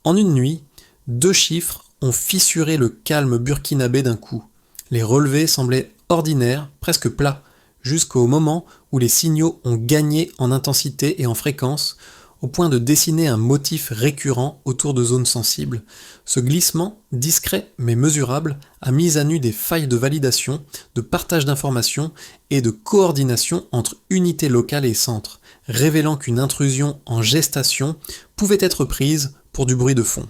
En une nuit, 2 chiffres ont fissuré le calme burkinabé d'un coup. Les relevés semblaient ordinaires, presque plats, jusqu'au moment où les signaux ont gagné en intensité et en fréquence, au point de dessiner un motif récurrent autour de zones sensibles. Ce glissement, discret mais mesurable, a mis à nu des failles de validation, de partage d'informations et de coordination entre unités locales et centres, révélant qu'une intrusion en gestation pouvait être prise pour du bruit de fond.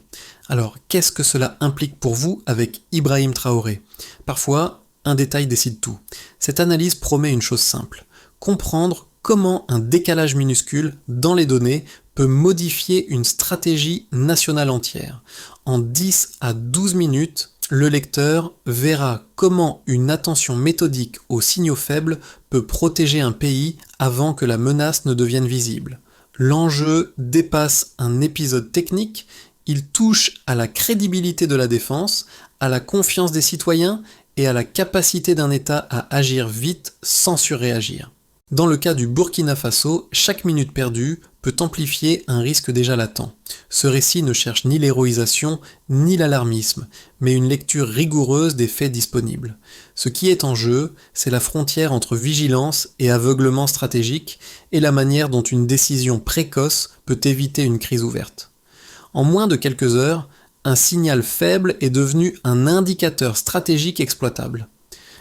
Alors, qu'est-ce que cela implique pour vous avec Ibrahim Traoré ? Parfois, un détail décide tout. Cette analyse promet une chose simple: comprendre comment un décalage minuscule dans les données peut modifier une stratégie nationale entière. En 10 à 12 minutes, le lecteur verra comment une attention méthodique aux signaux faibles peut protéger un pays avant que la menace ne devienne visible. L'enjeu dépasse un épisode technique, il touche à la crédibilité de la défense, à la confiance des citoyens et à la capacité d'un État à agir vite sans surréagir. Dans le cas du Burkina Faso, chaque minute perdue peut amplifier un risque déjà latent. Ce récit ne cherche ni l'héroïsation ni l'alarmisme, mais une lecture rigoureuse des faits disponibles. Ce qui est en jeu, c'est la frontière entre vigilance et aveuglement stratégique et la manière dont une décision précoce peut éviter une crise ouverte. En moins de quelques heures, un signal faible est devenu un indicateur stratégique exploitable.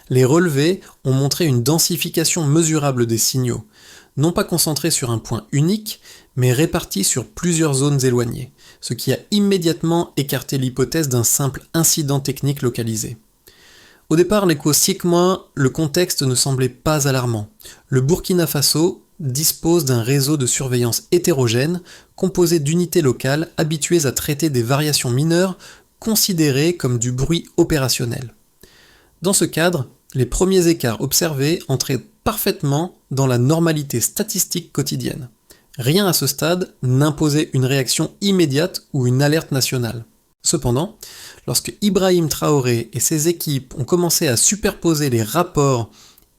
Les relevés ont montré une densification mesurable des signaux, non pas concentrés sur un point unique, mais répartis sur plusieurs zones éloignées, ce qui a immédiatement écarté l'hypothèse d'un simple incident technique localisé. Au départ, l'écho SICMOI, le contexte ne semblait pas alarmant. Le Burkina Faso dispose d'un réseau de surveillance hétérogène, composé d'unités locales habituées à traiter des variations mineures considérées comme du bruit opérationnel. Dans ce cadre, les premiers écarts observés entraient parfaitement dans la normalité statistique quotidienne. Rien à ce stade n'imposait une réaction immédiate ou une alerte nationale. Cependant, lorsque Ibrahim Traoré et ses équipes ont commencé à superposer les rapports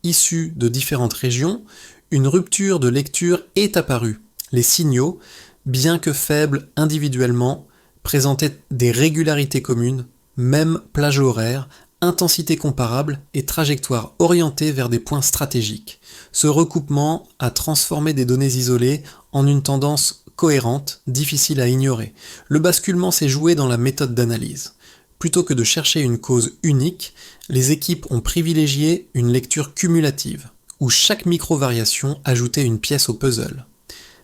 issus de différentes régions, une rupture de lecture est apparue. Les signaux, bien que faibles individuellement, présentaient des régularités communes, même plage horaire, intensité comparable et trajectoire orientée vers des points stratégiques. Ce recoupement a transformé des données isolées en une tendance cohérente, difficile à ignorer. Le basculement s'est joué dans la méthode d'analyse. Plutôt que de chercher une cause unique, les équipes ont privilégié une lecture cumulative, où chaque micro-variation ajoutait une pièce au puzzle.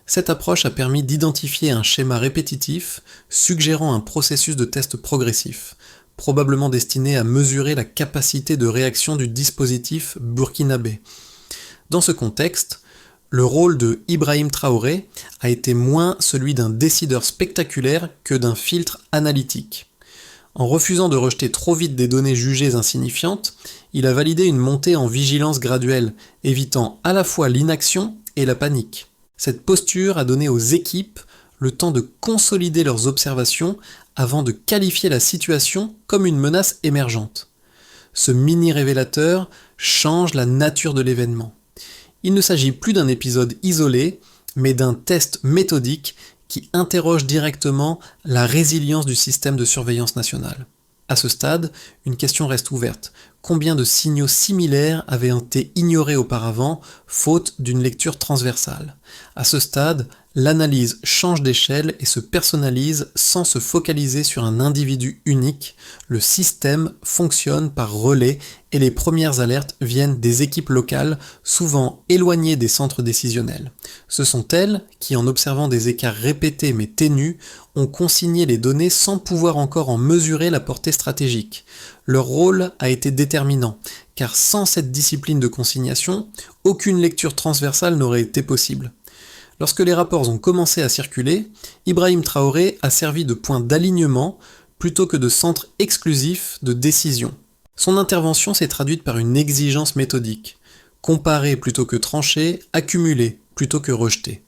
Cette approche a permis d'identifier un schéma répétitif, suggérant un processus de test progressif, probablement destiné à mesurer la capacité de réaction du dispositif burkinabé. Dans ce contexte, le rôle de Ibrahim Traoré a été moins celui d'un décideur spectaculaire que d'un filtre analytique. En refusant de rejeter trop vite des données jugées insignifiantes, il a validé une montée en vigilance graduelle, évitant à la fois l'inaction et la panique. Cette posture a donné aux équipes le temps de consolider leurs observations avant de qualifier la situation comme une menace émergente. Ce mini-révélateur change la nature de l'événement. Il ne s'agit plus d'un épisode isolé, mais d'un test méthodique qui interroge directement la résilience du système de surveillance nationale. À ce stade, une question reste ouverte. Combien de signaux similaires avaient été ignorés auparavant, faute d'une lecture transversale ? À ce stade, l'analyse change d'échelle et se personnalise sans se focaliser sur un individu unique. Le système fonctionne par relais et les premières alertes viennent des équipes locales, souvent éloignées des centres décisionnels. Ce sont elles qui, en observant des écarts répétés mais ténus, ont consigné les données sans pouvoir encore en mesurer la portée stratégique. Leur rôle a été déterminant, car sans cette discipline de consignation, aucune lecture transversale n'aurait été possible. Lorsque les rapports ont commencé à circuler, Ibrahim Traoré a servi de point d'alignement plutôt que de centre exclusif de décision. Son intervention s'est traduite par une exigence méthodique. Comparer plutôt que trancher, accumuler plutôt que rejeter.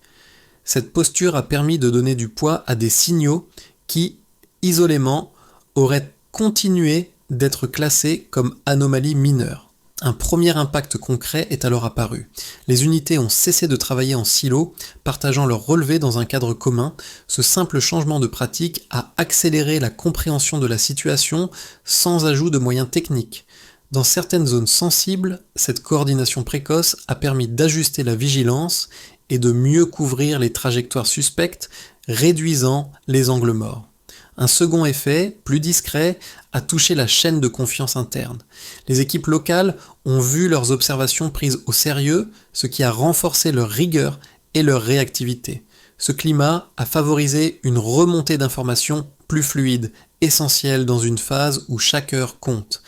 Cette posture a permis de donner du poids à des signaux qui, isolément, auraient continué d'être classés comme anomalies mineures. Un premier impact concret est alors apparu. Les unités ont cessé de travailler en silo, partageant leurs relevés dans un cadre commun. Ce simple changement de pratique a accéléré la compréhension de la situation sans ajout de moyens techniques. Dans certaines zones sensibles, cette coordination précoce a permis d'ajuster la vigilance et de mieux couvrir les trajectoires suspectes, réduisant les angles morts. Un second effet, plus discret, a touché la chaîne de confiance interne. Les équipes locales ont vu leurs observations prises au sérieux, ce qui a renforcé leur rigueur et leur réactivité. Ce climat a favorisé une remontée d'informations plus fluide, essentielle dans une phase où chaque heure compte.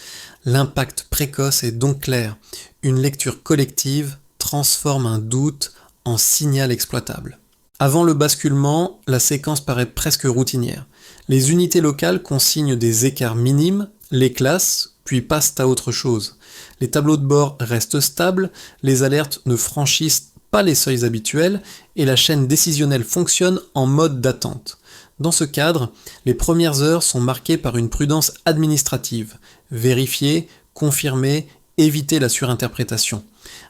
L'impact précoce est donc clair. Une lecture collective transforme un doute en signal exploitable. Avant le basculement, la séquence paraît presque routinière. Les unités locales consignent des écarts minimes, les classent, puis passent à autre chose. Les tableaux de bord restent stables, les alertes ne franchissent pas les seuils habituels et la chaîne décisionnelle fonctionne en mode d'attente. Dans ce cadre, les premières heures sont marquées par une prudence administrative. Vérifier, confirmer, éviter la surinterprétation.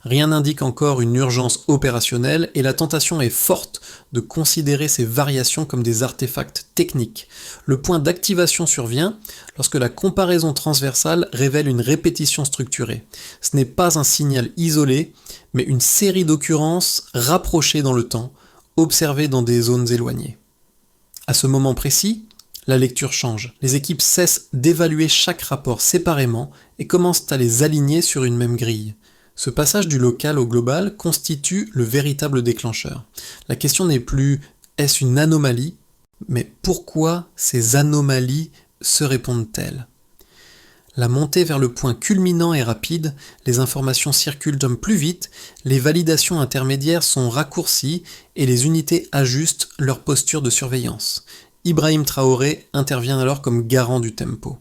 Rien n'indique encore une urgence opérationnelle et la tentation est forte de considérer ces variations comme des artefacts techniques. Le point d'activation survient lorsque la comparaison transversale révèle une répétition structurée. Ce n'est pas un signal isolé, mais une série d'occurrences rapprochées dans le temps, observées dans des zones éloignées. À ce moment précis, la lecture change. Les équipes cessent d'évaluer chaque rapport séparément et commencent à les aligner sur une même grille. Ce passage du local au global constitue le véritable déclencheur. La question n'est plus « est-ce une anomalie ?», mais pourquoi ces anomalies se répondent-elles ? La montée vers le point culminant est rapide, les informations circulent plus vite, les validations intermédiaires sont raccourcies et les unités ajustent leur posture de surveillance. Ibrahim Traoré intervient alors comme garant du tempo.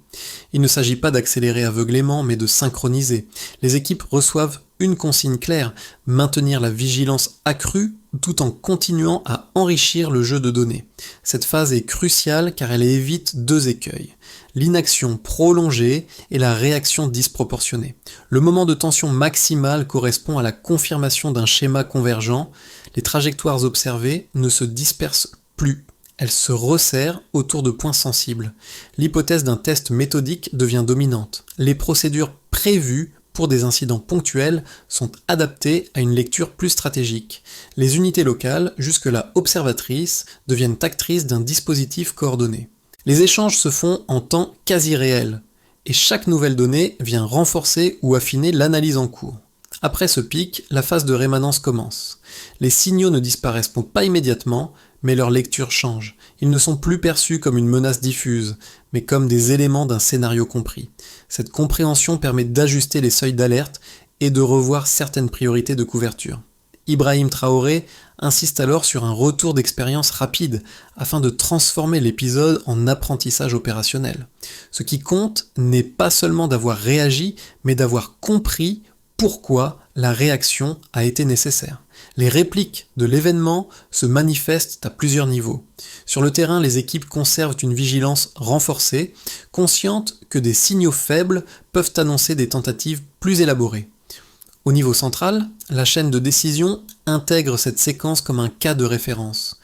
Il ne s'agit pas d'accélérer aveuglément, mais de synchroniser. Les équipes reçoivent une consigne claire, maintenir la vigilance accrue tout en continuant à enrichir le jeu de données. Cette phase est cruciale car elle évite deux écueils. L'inaction prolongée et la réaction disproportionnée. Le moment de tension maximale correspond à la confirmation d'un schéma convergent. Les trajectoires observées ne se dispersent plus. Elle se resserre autour de points sensibles. L'hypothèse d'un test méthodique devient dominante. Les procédures prévues pour des incidents ponctuels sont adaptées à une lecture plus stratégique. Les unités locales, jusque-là observatrices, deviennent actrices d'un dispositif coordonné. Les échanges se font en temps quasi réel, et chaque nouvelle donnée vient renforcer ou affiner l'analyse en cours. Après ce pic, la phase de rémanence commence. Les signaux ne disparaissent pas immédiatement, mais leur lecture change. Ils ne sont plus perçus comme une menace diffuse, mais comme des éléments d'un scénario compris. Cette compréhension permet d'ajuster les seuils d'alerte et de revoir certaines priorités de couverture. Ibrahim Traoré insiste alors sur un retour d'expérience rapide, afin de transformer l'épisode en apprentissage opérationnel. Ce qui compte n'est pas seulement d'avoir réagi, mais d'avoir compris pourquoi la réaction a été nécessaire. Les répliques de l'événement se manifestent à plusieurs niveaux. Sur le terrain, les équipes conservent une vigilance renforcée, conscientes que des signaux faibles peuvent annoncer des tentatives plus élaborées. Au niveau central, la chaîne de décision intègre cette séquence comme un cas de référence.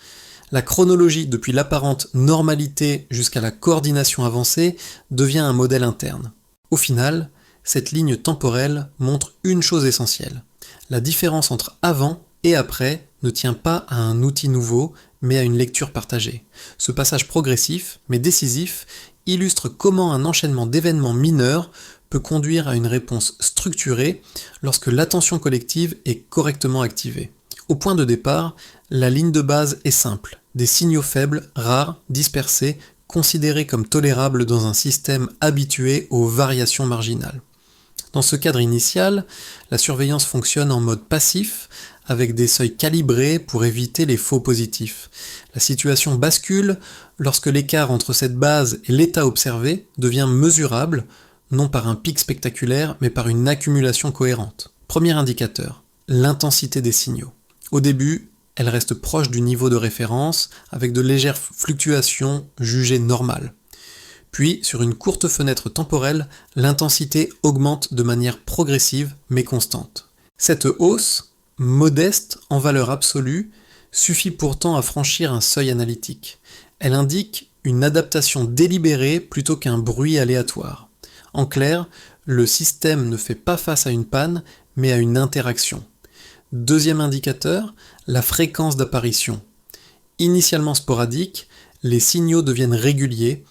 La chronologie depuis l'apparente normalité jusqu'à la coordination avancée devient un modèle interne. Au final, cette ligne temporelle montre une chose essentielle. La différence entre avant et après ne tient pas à un outil nouveau, mais à une lecture partagée. Ce passage progressif, mais décisif, illustre comment un enchaînement d'événements mineurs peut conduire à une réponse structurée lorsque l'attention collective est correctement activée. Au point de départ, la ligne de base est simple. Des signaux faibles, rares, dispersés, considérés comme tolérables dans un système habitué aux variations marginales. Dans ce cadre initial, la surveillance fonctionne en mode passif, avec des seuils calibrés pour éviter les faux positifs. La situation bascule lorsque l'écart entre cette base et l'état observé devient mesurable, non par un pic spectaculaire, mais par une accumulation cohérente. Premier indicateur, l'intensité des signaux. Au début, elle reste proche du niveau de référence, avec de légères fluctuations jugées normales. Puis, sur une courte fenêtre temporelle, l'intensité augmente de manière progressive mais constante. Cette hausse, modeste en valeur absolue, suffit pourtant à franchir un seuil analytique. Elle indique une adaptation délibérée plutôt qu'un bruit aléatoire. En clair, le système ne fait pas face à une panne, mais à une interaction. Deuxième indicateur, la fréquence d'apparition. Initialement sporadiques, les signaux deviennent réguliers,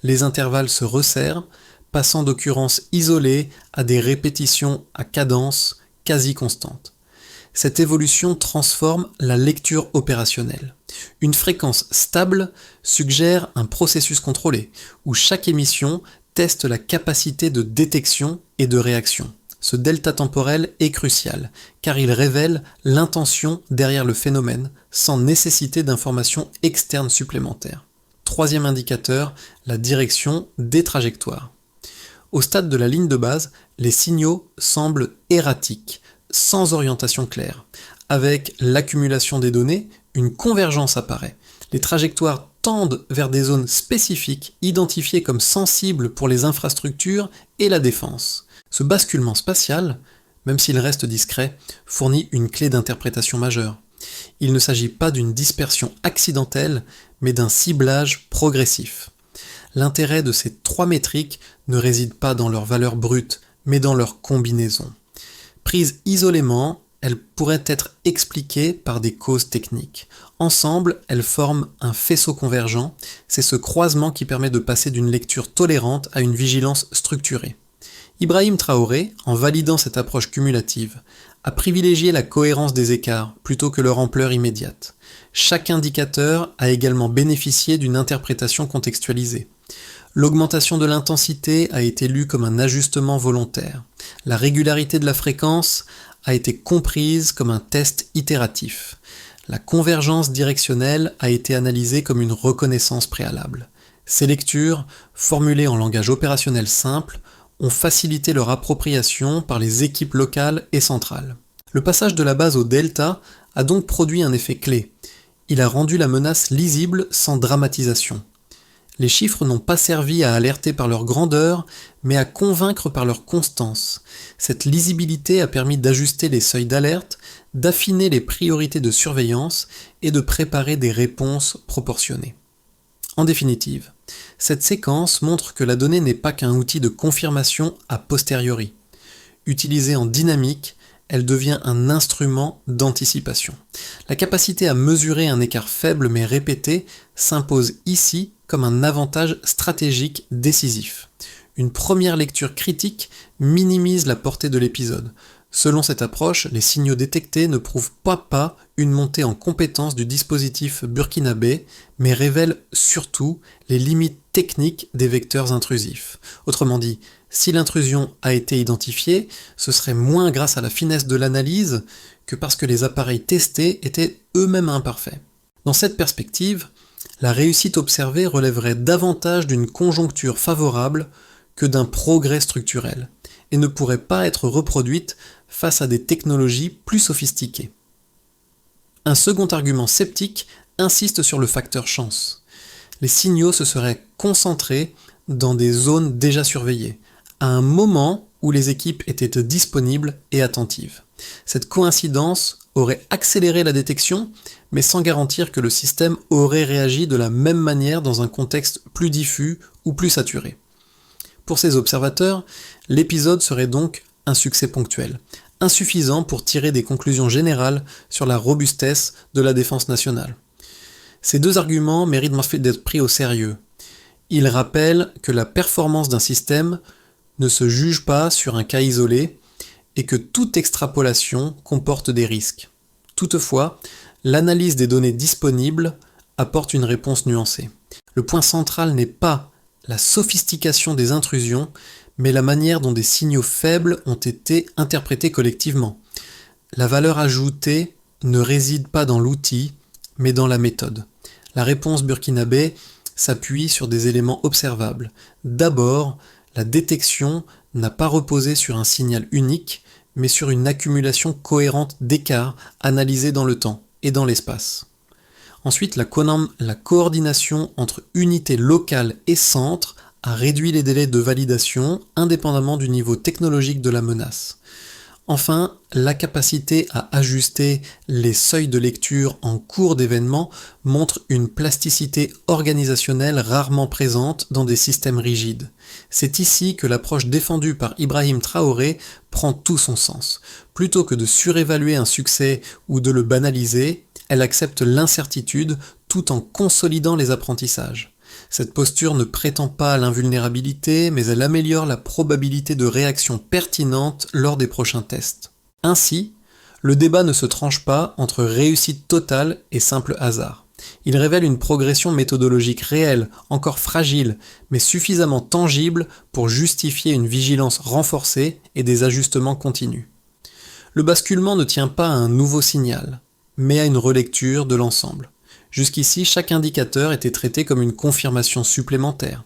les intervalles se resserrent, passant d'occurrences isolées à des répétitions à cadence quasi constante. Cette évolution transforme la lecture opérationnelle. Une fréquence stable suggère un processus contrôlé, où chaque émission teste la capacité de détection et de réaction. Ce delta temporel est crucial, car il révèle l'intention derrière le phénomène, sans nécessité d'informations externes supplémentaires. Troisième indicateur, la direction des trajectoires. Au stade de la ligne de base, les signaux semblent erratiques, sans orientation claire. Avec l'accumulation des données, une convergence apparaît. Les trajectoires tendent vers des zones spécifiques, identifiées comme sensibles pour les infrastructures et la défense. Ce basculement spatial, même s'il reste discret, fournit une clé d'interprétation majeure. Il ne s'agit pas d'une dispersion accidentelle, mais d'un ciblage progressif. L'intérêt de ces trois métriques ne réside pas dans leur valeur brute, mais dans leur combinaison. Prises isolément, elles pourraient être expliquées par des causes techniques. Ensemble, elles forment un faisceau convergent. C'est ce croisement qui permet de passer d'une lecture tolérante à une vigilance structurée. Ibrahim Traoré, en validant cette approche cumulative, a privilégié la cohérence des écarts plutôt que leur ampleur immédiate. Chaque indicateur a également bénéficié d'une interprétation contextualisée. L'augmentation de l'intensité a été lue comme un ajustement volontaire. La régularité de la fréquence a été comprise comme un test itératif. La convergence directionnelle a été analysée comme une reconnaissance préalable. Ces lectures, formulées en langage opérationnel simple, ont facilité leur appropriation par les équipes locales et centrales. Le passage de la base au delta a donc produit un effet clé. Il a rendu la menace lisible sans dramatisation. Les chiffres n'ont pas servi à alerter par leur grandeur, mais à convaincre par leur constance. Cette lisibilité a permis d'ajuster les seuils d'alerte, d'affiner les priorités de surveillance et de préparer des réponses proportionnées. En définitive, cette séquence montre que la donnée n'est pas qu'un outil de confirmation a posteriori. Utilisée en dynamique, elle devient un instrument d'anticipation. La capacité à mesurer un écart faible mais répété s'impose ici comme un avantage stratégique décisif. Une première lecture critique minimise la portée de l'épisode. Selon cette approche, les signaux détectés ne prouvent pas une montée en compétence du dispositif burkinabé, mais révèlent surtout les limites techniques des vecteurs intrusifs. Autrement dit, si l'intrusion a été identifiée, ce serait moins grâce à la finesse de l'analyse que parce que les appareils testés étaient eux-mêmes imparfaits. Dans cette perspective, la réussite observée relèverait davantage d'une conjoncture favorable que d'un progrès structurel, et ne pourrait pas être reproduite face à des technologies plus sophistiquées. Un second argument sceptique insiste sur le facteur chance. Les signaux se seraient concentrés dans des zones déjà surveillées, à un moment où les équipes étaient disponibles et attentives. Cette coïncidence aurait accéléré la détection, mais sans garantir que le système aurait réagi de la même manière dans un contexte plus diffus ou plus saturé. Pour ces observateurs, l'épisode serait donc un succès ponctuel, insuffisant pour tirer des conclusions générales sur la robustesse de la défense nationale. Ces deux arguments méritent d'être pris au sérieux. Ils rappellent que la performance d'un système ne se juge pas sur un cas isolé et que toute extrapolation comporte des risques. Toutefois, l'analyse des données disponibles apporte une réponse nuancée. Le point central n'est pas la sophistication des intrusions, mais la manière dont des signaux faibles ont été interprétés collectivement. La valeur ajoutée ne réside pas dans l'outil, mais dans la méthode. La réponse burkinabé s'appuie sur des éléments observables. D'abord, la détection n'a pas reposé sur un signal unique, mais sur une accumulation cohérente d'écarts analysés dans le temps et dans l'espace. Ensuite, la coordination entre unités locales et centres a réduit les délais de validation indépendamment du niveau technologique de la menace. Enfin, la capacité à ajuster les seuils de lecture en cours d'événement montre une plasticité organisationnelle rarement présente dans des systèmes rigides. C'est ici que l'approche défendue par Ibrahim Traoré prend tout son sens. Plutôt que de surévaluer un succès ou de le banaliser, elle accepte l'incertitude tout en consolidant les apprentissages. Cette posture ne prétend pas à l'invulnérabilité, mais elle améliore la probabilité de réaction pertinente lors des prochains tests. Ainsi, le débat ne se tranche pas entre réussite totale et simple hasard. Il révèle une progression méthodologique réelle, encore fragile, mais suffisamment tangible pour justifier une vigilance renforcée et des ajustements continus. Le basculement ne tient pas à un nouveau signal, mais à une relecture de l'ensemble. Jusqu'ici, chaque indicateur était traité comme une confirmation supplémentaire.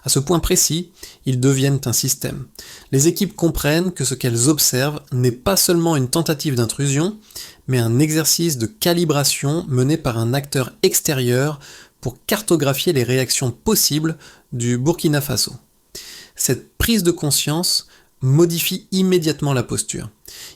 À ce point précis, ils deviennent un système. Les équipes comprennent que ce qu'elles observent n'est pas seulement une tentative d'intrusion, mais un exercice de calibration mené par un acteur extérieur pour cartographier les réactions possibles du Burkina Faso. Cette prise de conscience modifie immédiatement la posture.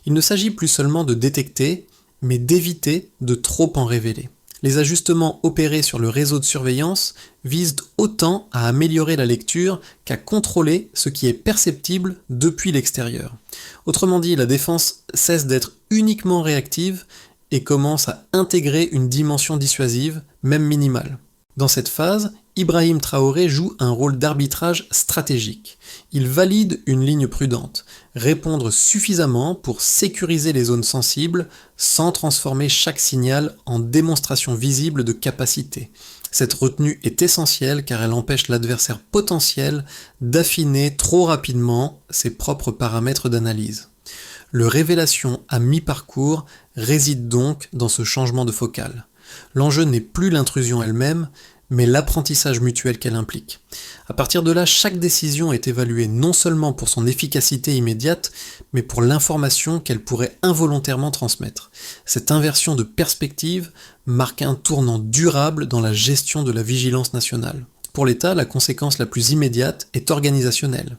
Il ne s'agit plus seulement de détecter, mais d'éviter de trop en révéler. Les ajustements opérés sur le réseau de surveillance visent autant à améliorer la lecture qu'à contrôler ce qui est perceptible depuis l'extérieur. Autrement dit, la défense cesse d'être uniquement réactive et commence à intégrer une dimension dissuasive, même minimale. Dans cette phase, Ibrahim Traoré joue un rôle d'arbitrage stratégique. Il valide une ligne prudente, répondre suffisamment pour sécuriser les zones sensibles sans transformer chaque signal en démonstration visible de capacité. Cette retenue est essentielle car elle empêche l'adversaire potentiel d'affiner trop rapidement ses propres paramètres d'analyse. Le révélation à mi-parcours réside donc dans ce changement de focale. L'enjeu n'est plus l'intrusion elle-même, mais l'apprentissage mutuel qu'elle implique. À partir de là, chaque décision est évaluée non seulement pour son efficacité immédiate, mais pour l'information qu'elle pourrait involontairement transmettre. Cette inversion de perspective marque un tournant durable dans la gestion de la vigilance nationale. Pour l'État, la conséquence la plus immédiate est organisationnelle.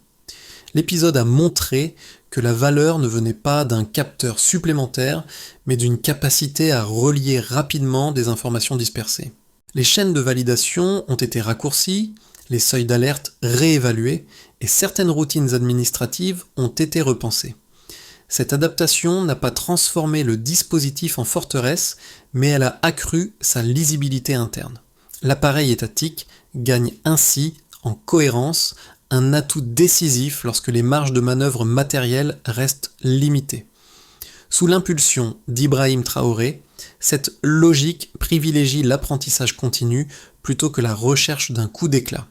L'épisode a montré que la valeur ne venait pas d'un capteur supplémentaire, mais d'une capacité à relier rapidement des informations dispersées. Les chaînes de validation ont été raccourcies, les seuils d'alerte réévalués, et certaines routines administratives ont été repensées. Cette adaptation n'a pas transformé le dispositif en forteresse, mais elle a accru sa lisibilité interne. L'appareil étatique gagne ainsi en cohérence, un atout décisif lorsque les marges de manœuvre matérielles restent limitées. Sous l'impulsion d'Ibrahim Traoré, cette logique privilégie l'apprentissage continu plutôt que la recherche d'un coup d'éclat.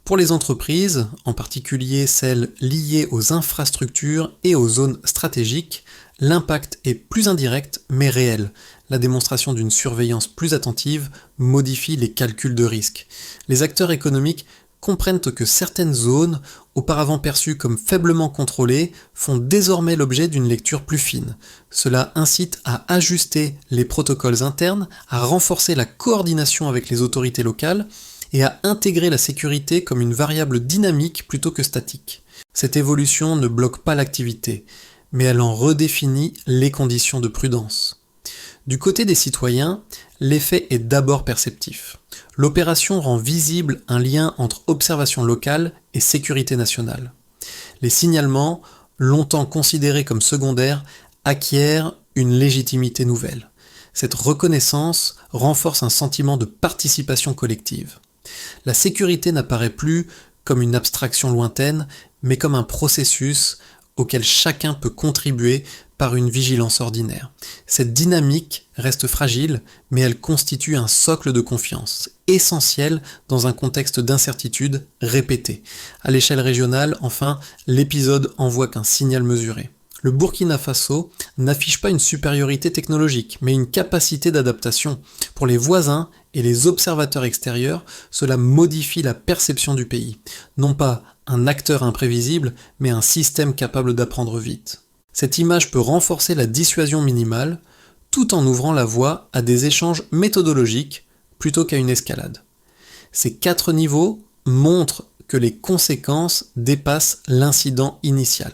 Pour les entreprises, en particulier celles liées aux infrastructures et aux zones stratégiques, l'impact est plus indirect mais réel. La démonstration d'une surveillance plus attentive modifie les calculs de risque. Les acteurs économiques comprennent que certaines zones, auparavant perçues comme faiblement contrôlées, font désormais l'objet d'une lecture plus fine. Cela incite à ajuster les protocoles internes, à renforcer la coordination avec les autorités locales et à intégrer la sécurité comme une variable dynamique plutôt que statique. Cette évolution ne bloque pas l'activité, mais elle en redéfinit les conditions de prudence. Du côté des citoyens, l'effet est d'abord perceptif. L'opération rend visible un lien entre observation locale et sécurité nationale. Les signalements, longtemps considérés comme secondaires, acquièrent une légitimité nouvelle. Cette reconnaissance renforce un sentiment de participation collective. La sécurité n'apparaît plus comme une abstraction lointaine, mais comme un processus auquel chacun peut contribuer par une vigilance ordinaire. Cette dynamique reste fragile, mais elle constitue un socle de confiance, essentiel dans un contexte d'incertitude répétée. À l'échelle régionale, enfin, l'épisode envoie qu'un signal mesuré. Le Burkina Faso n'affiche pas une supériorité technologique, mais une capacité d'adaptation. Pour les voisins et les observateurs extérieurs, cela modifie la perception du pays. Non pas un acteur imprévisible, mais un système capable d'apprendre vite. Cette image peut renforcer la dissuasion minimale, tout en ouvrant la voie à des échanges méthodologiques plutôt qu'à une escalade. Ces 4 niveaux montrent que les conséquences dépassent l'incident initial.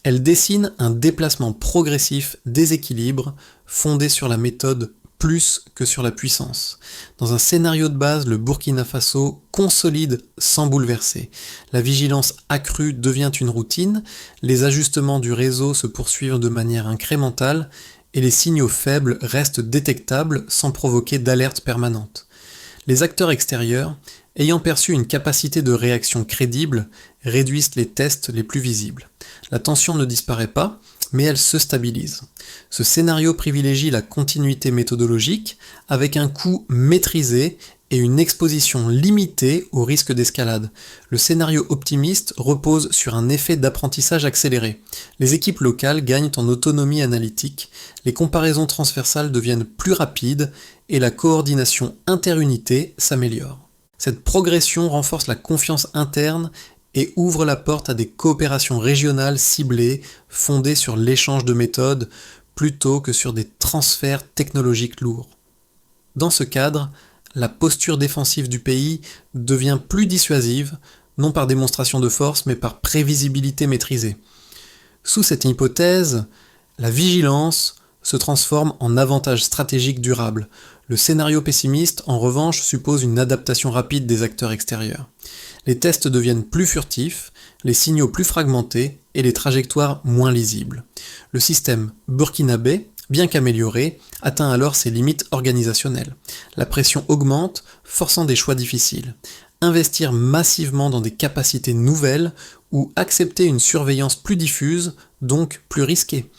Elle dessine un déplacement progressif des équilibres fondé sur la méthode plus que sur la puissance. Dans un scénario de base, le Burkina Faso consolide sans bouleverser. La vigilance accrue devient une routine, les ajustements du réseau se poursuivent de manière incrémentale et les signaux faibles restent détectables sans provoquer d'alerte permanente. Les acteurs extérieurs, ayant perçu une capacité de réaction crédible, réduisent les tests les plus visibles. La tension ne disparaît pas, mais elle se stabilise. Ce scénario privilégie la continuité méthodologique avec un coût maîtrisé et une exposition limitée au risque d'escalade. Le scénario optimiste repose sur un effet d'apprentissage accéléré. Les équipes locales gagnent en autonomie analytique, les comparaisons transversales deviennent plus rapides et la coordination interunité s'améliore. Cette progression renforce la confiance interne et ouvre la porte à des coopérations régionales ciblées, fondées sur l'échange de méthodes, plutôt que sur des transferts technologiques lourds. Dans ce cadre, la posture défensive du pays devient plus dissuasive, non par démonstration de force, mais par prévisibilité maîtrisée. Sous cette hypothèse, la vigilance se transforme en avantage stratégique durable. Le scénario pessimiste, en revanche, suppose une adaptation rapide des acteurs extérieurs. Les tests deviennent plus furtifs, les signaux plus fragmentés et les trajectoires moins lisibles. Le système burkinabé, bien qu'amélioré, atteint alors ses limites organisationnelles. La pression augmente, forçant des choix difficiles. Investir massivement dans des capacités nouvelles ou accepter une surveillance plus diffuse, donc plus risquée.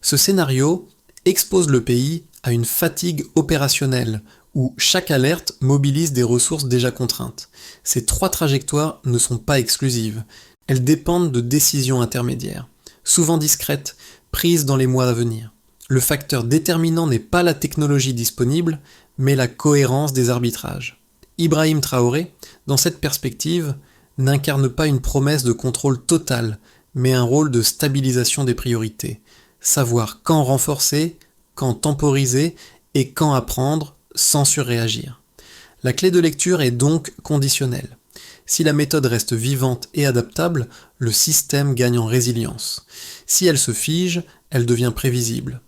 Ce scénario expose le pays à une fatigue opérationnelle où chaque alerte mobilise des ressources déjà contraintes. Ces trois trajectoires ne sont pas exclusives. Elles dépendent de décisions intermédiaires, souvent discrètes, prises dans les mois à venir. Le facteur déterminant n'est pas la technologie disponible, mais la cohérence des arbitrages. Ibrahim Traoré, dans cette perspective, n'incarne pas une promesse de contrôle total, mais un rôle de stabilisation des priorités. Savoir quand renforcer, quand temporiser et quand apprendre sans surréagir. La clé de lecture est donc conditionnelle. Si la méthode reste vivante et adaptable, le système gagne en résilience. Si elle se fige, elle devient prévisible.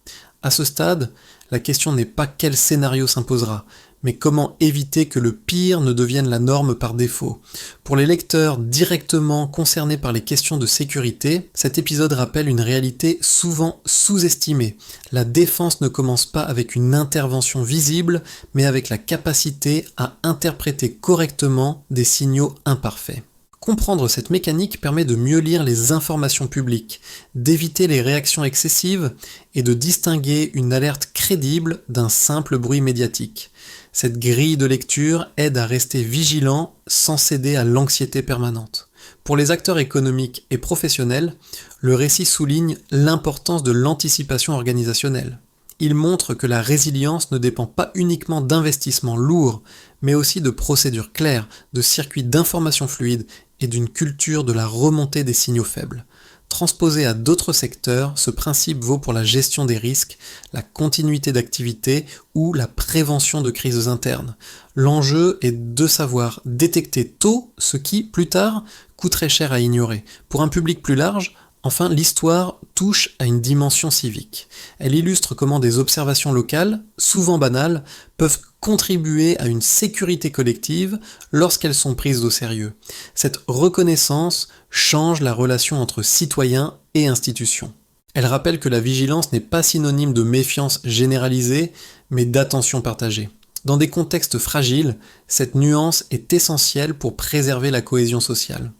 À ce stade, la question n'est pas quel scénario s'imposera, mais comment éviter que le pire ne devienne la norme par défaut. Pour les lecteurs directement concernés par les questions de sécurité, cet épisode rappelle une réalité souvent sous-estimée. La défense ne commence pas avec une intervention visible, mais avec la capacité à interpréter correctement des signaux imparfaits. Comprendre cette mécanique permet de mieux lire les informations publiques, d'éviter les réactions excessives et de distinguer une alerte crédible d'un simple bruit médiatique. Cette grille de lecture aide à rester vigilant sans céder à l'anxiété permanente. Pour les acteurs économiques et professionnels, le récit souligne l'importance de l'anticipation organisationnelle. Il montre que la résilience ne dépend pas uniquement d'investissements lourds, mais aussi de procédures claires, de circuits d'information fluides et d'une culture de la remontée des signaux faibles. Transposé à d'autres secteurs, ce principe vaut pour la gestion des risques, la continuité d'activité ou la prévention de crises internes. L'enjeu est de savoir détecter tôt ce qui, plus tard, coûterait cher à ignorer. Pour un public plus large, enfin, l'histoire touche à une dimension civique. Elle illustre comment des observations locales, souvent banales, peuvent contribuer à une sécurité collective lorsqu'elles sont prises au sérieux. Cette reconnaissance change la relation entre citoyens et institutions. Elle rappelle que la vigilance n'est pas synonyme de méfiance généralisée, mais d'attention partagée. Dans des contextes fragiles, cette nuance est essentielle pour préserver la cohésion sociale.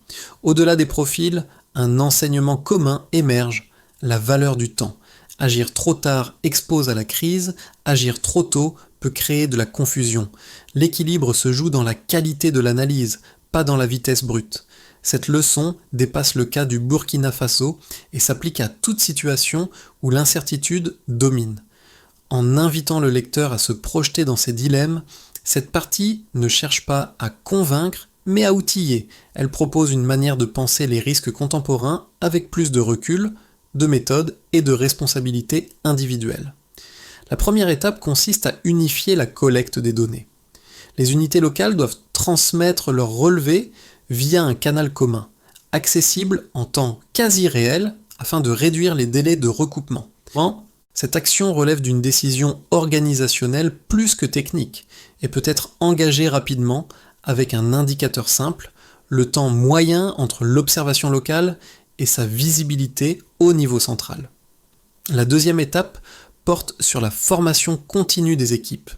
Au-delà des profils, un enseignement commun émerge, la valeur du temps. Agir trop tard expose à la crise, agir trop tôt peut créer de la confusion. L'équilibre se joue dans la qualité de l'analyse, pas dans la vitesse brute. Cette leçon dépasse le cas du Burkina Faso et s'applique à toute situation où l'incertitude domine. En invitant le lecteur à se projeter dans ses dilemmes, cette partie ne cherche pas à convaincre, mais à outiller. Elle propose une manière de penser les risques contemporains avec plus de recul, de méthode et de responsabilité individuelle. La première étape consiste à unifier la collecte des données. Les unités locales doivent transmettre leurs relevés, via un canal commun, accessible en temps quasi réel afin de réduire les délais de recoupement. Cette action relève d'une décision organisationnelle plus que technique et peut être engagée rapidement avec un indicateur simple, le temps moyen entre l'observation locale et sa visibilité au niveau central. La deuxième étape porte sur la formation continue des équipes.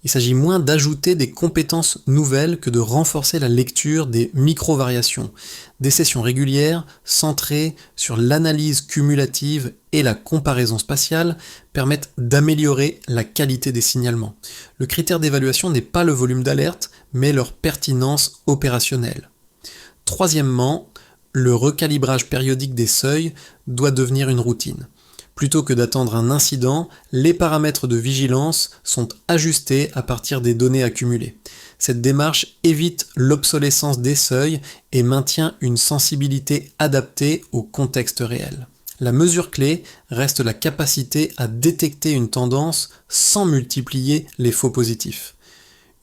Il s'agit moins d'ajouter des compétences nouvelles que de renforcer la lecture des micro-variations. Des sessions régulières, centrées sur l'analyse cumulative et la comparaison spatiale, permettent d'améliorer la qualité des signalements. Le critère d'évaluation n'est pas le volume d'alerte, mais leur pertinence opérationnelle. Troisièmement, le recalibrage périodique des seuils doit devenir une routine. Plutôt que d'attendre un incident, les paramètres de vigilance sont ajustés à partir des données accumulées. Cette démarche évite l'obsolescence des seuils et maintient une sensibilité adaptée au contexte réel. La mesure clé reste la capacité à détecter une tendance sans multiplier les faux positifs.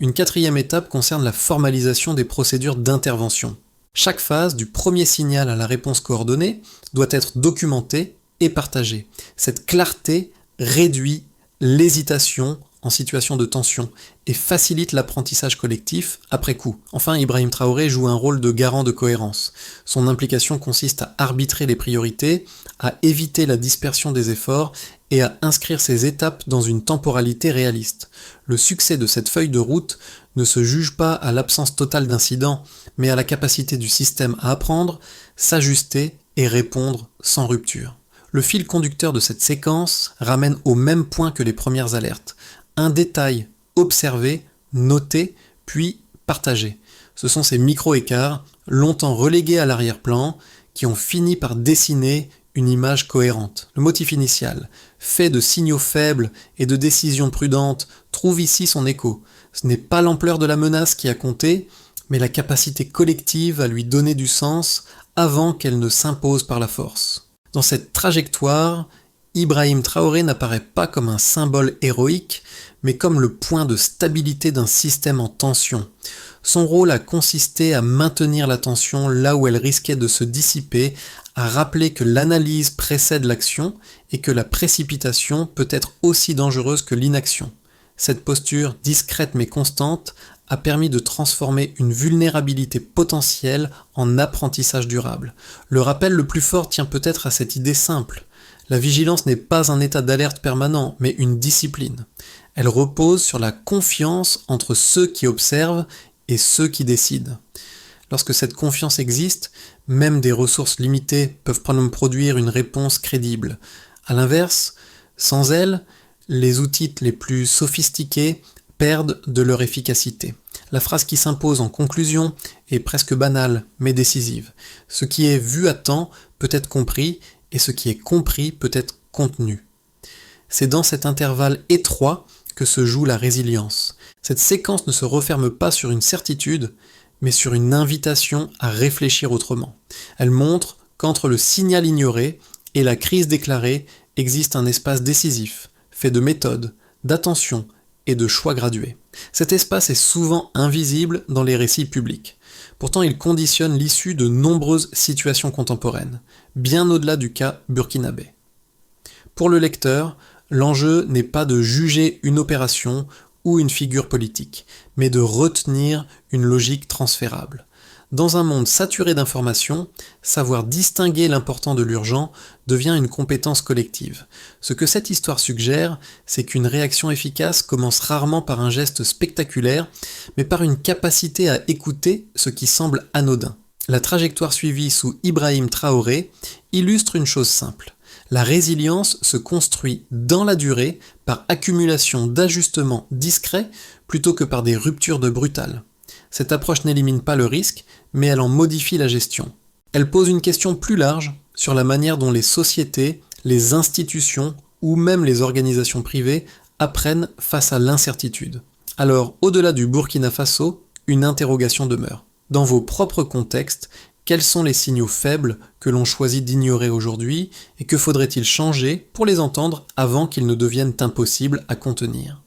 Une quatrième étape concerne la formalisation des procédures d'intervention. Chaque phase, du premier signal à la réponse coordonnée, doit être documentée et partagée. Cette clarté réduit l'hésitation en situation de tension et facilite l'apprentissage collectif après coup. Enfin, Ibrahim Traoré joue un rôle de garant de cohérence. Son implication consiste à arbitrer les priorités, à éviter la dispersion des efforts et à inscrire ces étapes dans une temporalité réaliste. Le succès de cette feuille de route ne se juge pas à l'absence totale d'incidents, mais à la capacité du système à apprendre, s'ajuster et répondre sans rupture. Le fil conducteur de cette séquence ramène au même point que les premières alertes. Un détail observé, noté, puis partagé. Ce sont ces micro-écarts, longtemps relégués à l'arrière-plan, qui ont fini par dessiner une image cohérente. Le motif initial, fait de signaux faibles et de décisions prudentes, trouve ici son écho. Ce n'est pas l'ampleur de la menace qui a compté, mais la capacité collective à lui donner du sens avant qu'elle ne s'impose par la force. Dans cette trajectoire, Ibrahim Traoré n'apparaît pas comme un symbole héroïque, mais comme le point de stabilité d'un système en tension. Son rôle a consisté à maintenir la tension là où elle risquait de se dissiper, à rappeler que l'analyse précède l'action et que la précipitation peut être aussi dangereuse que l'inaction. Cette posture discrète mais constante a permis de transformer une vulnérabilité potentielle en apprentissage durable. Le rappel le plus fort tient peut-être à cette idée simple. La vigilance n'est pas un état d'alerte permanent, mais une discipline. Elle repose sur la confiance entre ceux qui observent et ceux qui décident. Lorsque cette confiance existe, même des ressources limitées peuvent produire une réponse crédible. A l'inverse, sans elle, les outils les plus sophistiqués perdent de leur efficacité. La phrase qui s'impose en conclusion est presque banale, mais décisive. Ce qui est vu à temps peut être compris, et ce qui est compris peut être contenu. C'est dans cet intervalle étroit que se joue la résilience. Cette séquence ne se referme pas sur une certitude, mais sur une invitation à réfléchir autrement. Elle montre qu'entre le signal ignoré et la crise déclarée existe un espace décisif, fait de méthode, d'attention et de choix gradués. Cet espace est souvent invisible dans les récits publics. Pourtant, il conditionne l'issue de nombreuses situations contemporaines, bien au-delà du cas burkinabé. Pour le lecteur, l'enjeu n'est pas de juger une opération ou une figure politique, mais de retenir une logique transférable. Dans un monde saturé d'informations, savoir distinguer l'important de l'urgent devient une compétence collective. Ce que cette histoire suggère, c'est qu'une réaction efficace commence rarement par un geste spectaculaire, mais par une capacité à écouter ce qui semble anodin. La trajectoire suivie sous Ibrahim Traoré illustre une chose simple. La résilience se construit dans la durée par accumulation d'ajustements discrets plutôt que par des ruptures de brutales. Cette approche n'élimine pas le risque, mais elle en modifie la gestion. Elle pose une question plus large sur la manière dont les sociétés, les institutions ou même les organisations privées apprennent face à l'incertitude. Alors, au-delà du Burkina Faso, une interrogation demeure. Dans vos propres contextes, quels sont les signaux faibles que l'on choisit d'ignorer aujourd'hui et que faudrait-il changer pour les entendre avant qu'ils ne deviennent impossibles à contenir ?